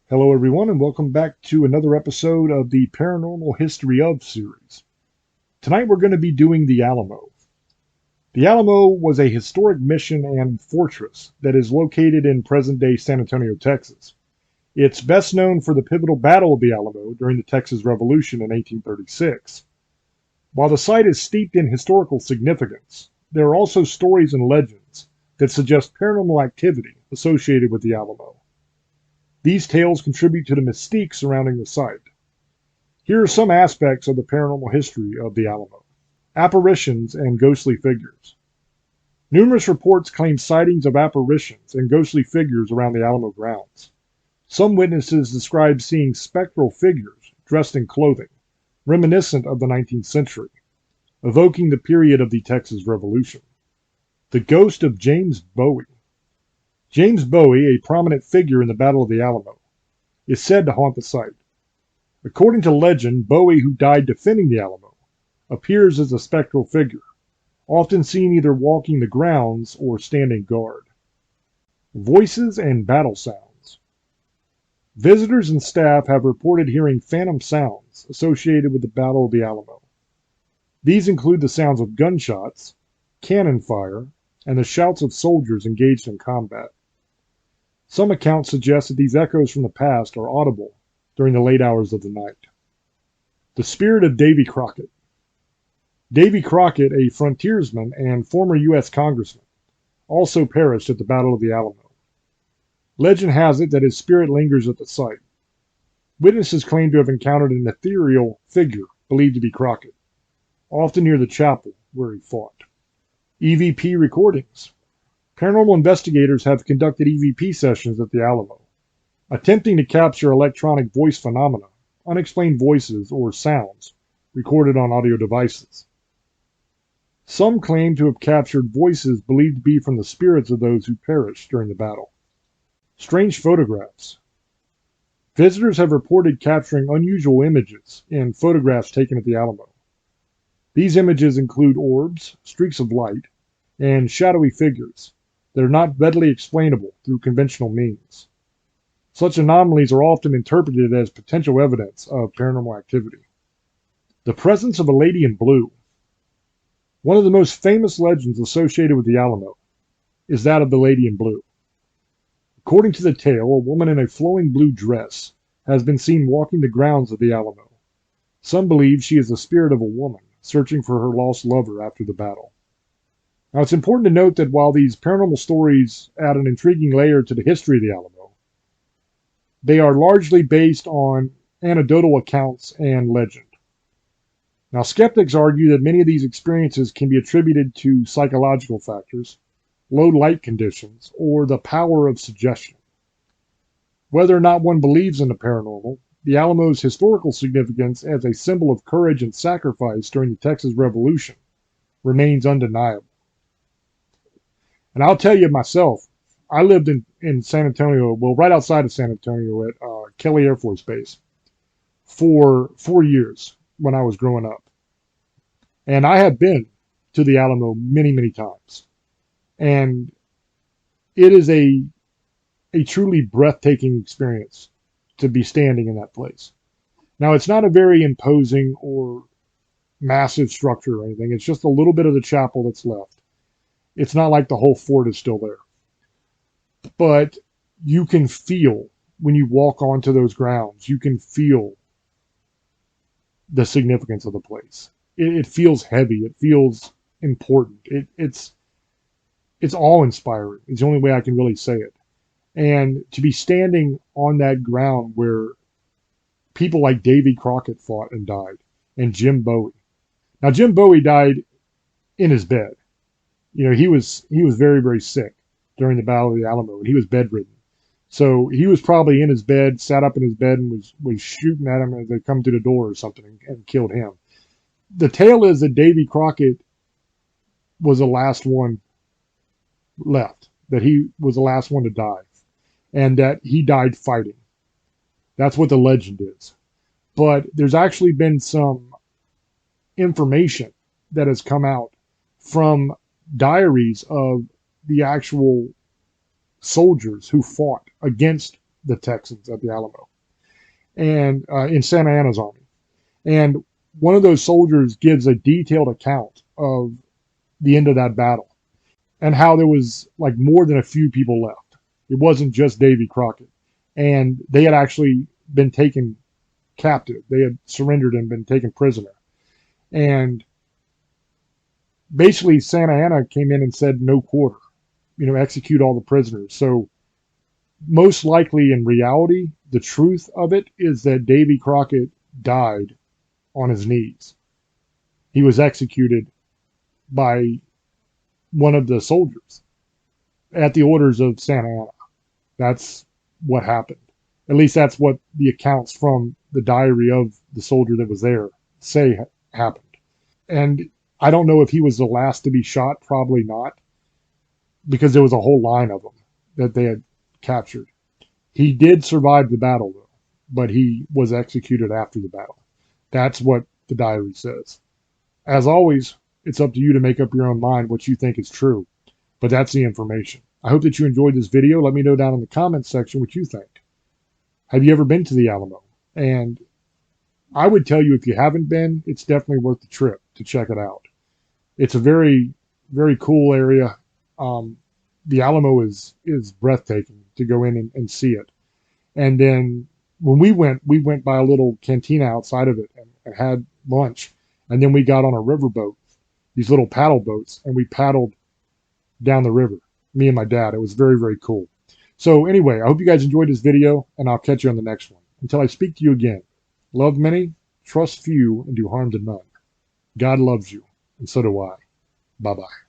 Hello, everyone, and welcome back to another episode of the Paranormal History of series. Tonight, we're going to be doing the Alamo. The Alamo was a historic mission and fortress that is located in present day San Antonio, Texas. It's best known for the pivotal Battle of the Alamo during the Texas Revolution in 1836. While the site is steeped in historical significance, there are also stories and legends that suggest paranormal activity associated with the Alamo. These tales contribute to the mystique surrounding the site. Here are some aspects of the paranormal history of the Alamo. Apparitions and ghostly figures. Numerous reports claim sightings of apparitions and ghostly figures around the Alamo grounds. Some witnesses describe seeing spectral figures dressed in clothing, reminiscent of the 19th century, evoking the period of the Texas Revolution. The ghost of James Bowie. James Bowie, a prominent figure in the Battle of the Alamo, is said to haunt the site. According to legend, Bowie, who died defending the Alamo, appears as a spectral figure, often seen either walking the grounds or standing guard. Voices and battle sounds. Visitors and staff have reported hearing phantom sounds associated with the Battle of the Alamo. These include the sounds of gunshots, cannon fire, and the shouts of soldiers engaged in combat. Some accounts suggest that these echoes from the past are audible during the late hours of the night. The spirit of Davy Crockett. Davy Crockett, a frontiersman and former U.S. congressman, also perished at the Battle of the Alamo. Legend has it that his spirit lingers at the site. Witnesses claim to have encountered an ethereal figure believed to be Crockett, often near the chapel where he fought. EVP recordings. Paranormal investigators have conducted EVP sessions at the Alamo, attempting to capture electronic voice phenomena, unexplained voices, or sounds recorded on audio devices. Some claim to have captured voices believed to be from the spirits of those who perished during the battle. Strange photographs. Visitors have reported capturing unusual images in photographs taken at the Alamo. These images include orbs, streaks of light, and shadowy figures that are not readily explainable through conventional means. Such anomalies are often interpreted as potential evidence of paranormal activity. The presence of a lady in blue. One of the most famous legends associated with the Alamo is that of the lady in blue. According to the tale, a woman in a flowing blue dress has been seen walking the grounds of the Alamo. Some believe she is the spirit of a woman searching for her lost lover after the battle. Now, it's important to note that while these paranormal stories add an intriguing layer to the history of the Alamo, they are largely based on anecdotal accounts and legend. Now, skeptics argue that many of these experiences can be attributed to psychological factors, low light conditions, or the power of suggestion. Whether or not one believes in the paranormal, the Alamo's historical significance as a symbol of courage and sacrifice during the Texas Revolution remains undeniable. And I'll tell you myself, I lived in San Antonio, well, right outside of San Antonio at Kelly Air Force Base for 4 years when I was growing up. And I have been to the Alamo many, many times. And it is a truly breathtaking experience to be standing in that place. Now, it's not a very imposing or massive structure or anything. It's just a little bit of the chapel that's left. It's not like the whole fort is still there. But you can feel, when you walk onto those grounds, you can feel the significance of the place. It feels heavy. It feels important. It's awe-inspiring. It's the only way I can really say it. And to be standing on that ground where people like Davy Crockett fought and died, and Jim Bowie. Now, Jim Bowie died in his bed. You know, he was very, very sick during the Battle of the Alamo, and he was bedridden. So he was probably in his bed, sat up in his bed, and was shooting at him as they come through the door or something and killed him. The tale is that Davy Crockett was the last one left, that he was the last one to die, and that he died fighting. That's what the legend is. But there's actually been some information that has come out from diaries of the actual soldiers who fought against the Texans at the Alamo, and in Santa Anna's army. And one of those soldiers gives a detailed account of the end of that battle and how there was like more than a few people left. It wasn't just Davy Crockett, and they had actually been taken captive. They had surrendered and been taken prisoner. And basically, Santa Anna came in and said no quarter, execute all the prisoners. So most likely in reality, the truth of it is that Davy Crockett died on his knees. He was executed by one of the soldiers at the orders of Santa Anna. That's what happened. At least that's what the accounts from the diary of the soldier that was there say happened. And I don't know if he was the last to be shot, probably not, because there was a whole line of them that they had captured. He did survive the battle, though, but he was executed after the battle. That's what the diary says. As always, it's up to you to make up your own mind what you think is true, but that's the information. I hope that you enjoyed this video. Let me know down in the comments section what you think. Have you ever been to the Alamo? And I would tell you, if you haven't been, it's definitely worth the trip to check it out. It's a very, very cool area. The Alamo is breathtaking to go in and see it. And then when we went by a little cantina outside of it and had lunch. And then we got on a riverboat, these little paddle boats, and we paddled down the river, me and my dad. It was very, very cool. So anyway, I hope you guys enjoyed this video, and I'll catch you on the next one. Until I speak to you again, love many, trust few, and do harm to none. God loves you, and so do I. Bye-bye.